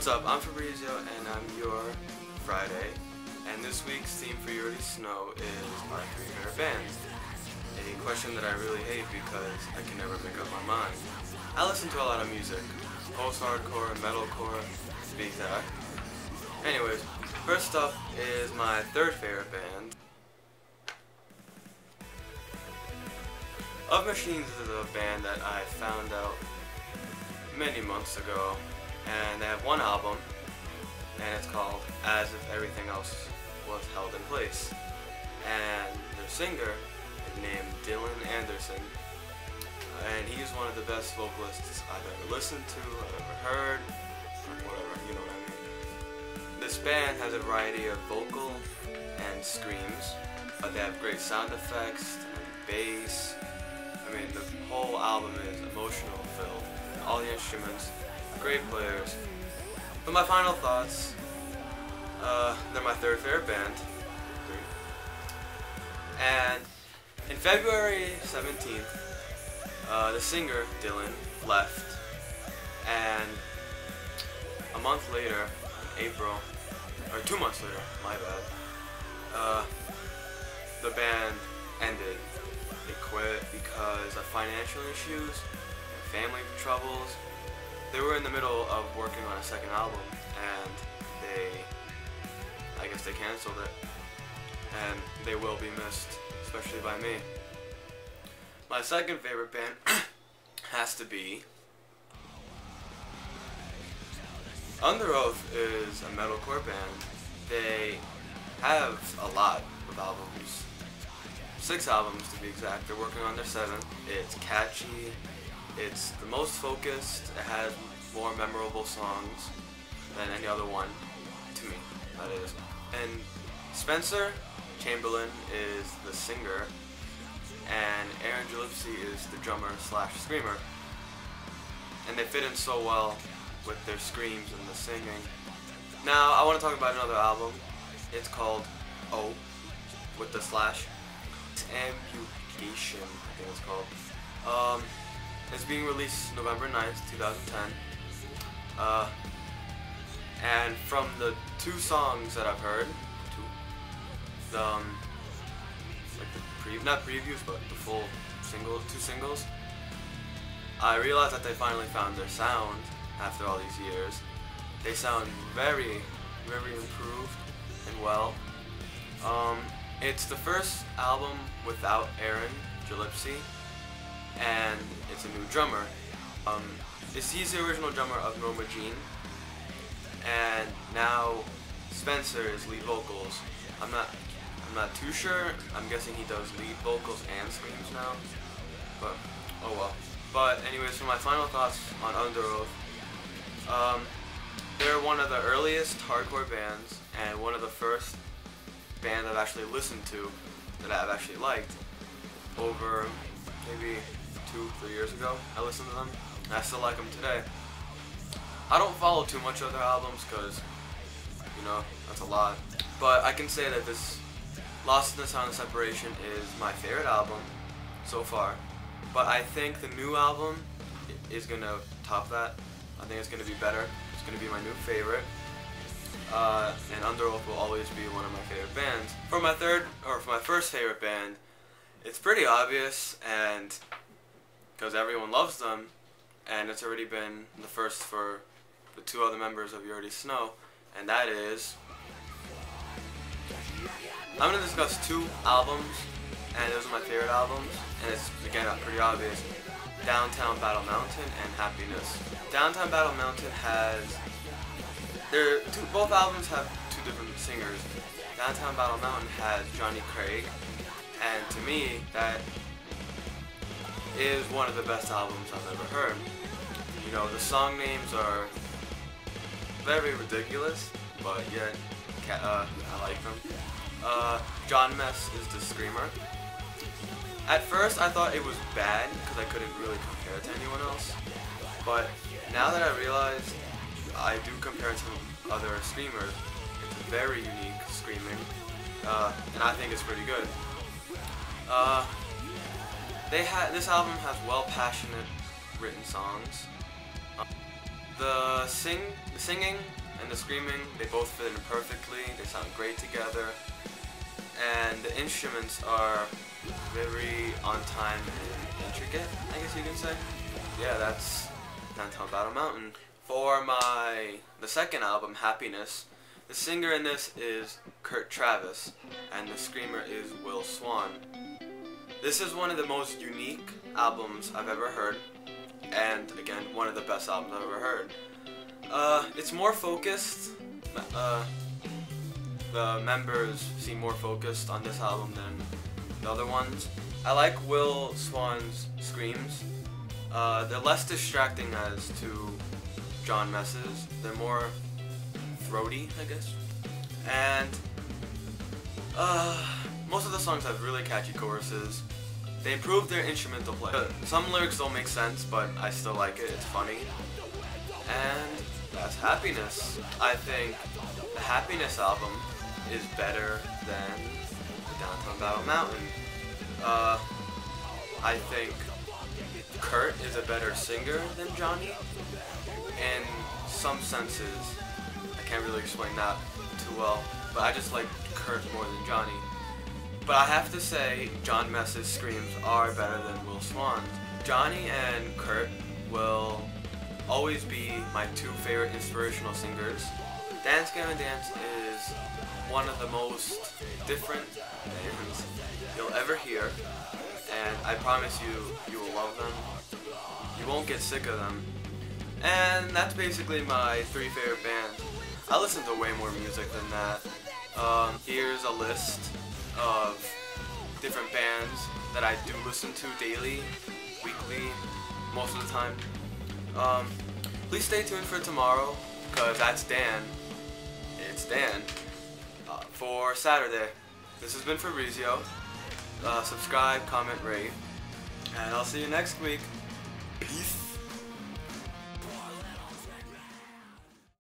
What's up? I'm Fabrizio and I'm your Friday, and this week's theme for You Already Know is my 3 favorite bands. A question that I really hate because I can never make up my mind. I listen to a lot of music, post-hardcore, metalcore, to be exact. Anyways, first up is my 3rd favorite band. Of Machines is a band that I found out many months ago, and they have one album, and it's called As If Everything Else Was Held in Place. And their singer is named Dylan Anderson, and he's one of the best vocalists I've ever listened to, I've ever heard, or whatever, you know what I mean. This band has a variety of vocal and screams, but they have great sound effects and bass. I mean, the whole album is emotional filled. All the instruments, great players. But my final thoughts, they're my 3rd favorite band. And in February 17th, the singer, Dylan, left. And a month later, in April, or 2 months later, my bad, the band ended. They quit because of financial issues, family troubles. They were in the middle of working on a 2nd album, and I guess they canceled it, and they will be missed, especially by me. My 2nd favorite band has to be Underoath. Is a metalcore band. They have a lot of albums, 6 albums to be exact. They're working on their 7th. It's catchy. It's the most focused. It has more memorable songs than any other one, to me, that is. And Spencer Chamberlain is the singer, and Enjoi is the drummer / screamer. And they fit in so well with their screams and the singing. Now, I want to talk about another album. It's called O, with the slash. It's Amputation, I think it's called. It's being released November 9th, 2010. And from the 2 songs that I've heard, not previews, but the full 2 singles, I realized that they finally found their sound after all these years. They sound very, very improved and well. It's the first album without Aaron Gillespie, and it's a new drummer. He's the original drummer of Norma Jean, and now Spencer is lead vocals. I'm not too sure. I'm guessing he does lead vocals and screams now, but oh well. But anyways, for my final thoughts on Underoath, they're one of the earliest hardcore bands, and one of the first bands I've actually listened to that I've actually liked. Over maybe 2-3 years ago, I listened to them, and I still like them today. I don't follow too much of their albums because, you know, that's a lot. But I can say that this Lost in the Sound of Separation is my favorite album so far. But I think the new album is going to top that. I think it's going to be better. It's going to be my new favorite. And Underoath will always be one of my favorite bands. For my first favorite band, it's pretty obvious, and because everyone loves them, and it's already been the first for the 2 other members of You Already Know, and that is, I'm going to discuss 2 albums, and those are my favorite albums, and it's, again, pretty obvious. Downtown Battle Mountain and Happiness. Downtown Battle Mountain has, both albums have 2 different singers. Downtown Battle Mountain has Johnny Craig, and to me, that is one of the best albums I've ever heard. You know, the song names are very ridiculous, but yet I like them. John Mess is the screamer. At first, I thought it was bad because I couldn't really compare it to anyone else. But now that I realize I do compare it to other screamers, it's very unique screaming, and I think it's pretty good. This album has passionate written songs. The singing and the screaming, they both fit in perfectly. They sound great together, and the instruments are very on time and intricate, I guess you can say. Yeah, that's Downtown Battle Mountain. For the second album, Happiness, the singer in this is Kurt Travis, and the screamer is Will Swan. This is one of the most unique albums I've ever heard, and again, one of the best albums I've ever heard. It's more focused. The members seem more focused on this album than the other ones. I like Will Swan's screams. They're less distracting as to John Mess's. They're more throaty, I guess. And most of the songs have really catchy choruses. They improved their instrumental play. Some lyrics don't make sense, but I still like it. It's funny. And that's Happiness. I think the Happiness album is better than the Downtown Battle Mountain. I think Kurt is a better singer than Johnny. In some senses, I can't really explain that too well, but I just like Kurt more than Johnny. But I have to say, John Mess's screams are better than Will Swan's. Johnny and Kurt will always be my two favorite inspirational singers. Dance Gavin Dance is one of the most different bands you'll ever hear, and I promise you will love them. You won't get sick of them. And that's basically my three favorite bands. I listen to way more music than that. Here's a list of different bands that I do listen to daily, weekly, most of the time. Please stay tuned for tomorrow, because that's Dan. It's Dan. For Saturday. This has been Fabrizio. Subscribe, comment, rate, and I'll see you next week. Peace.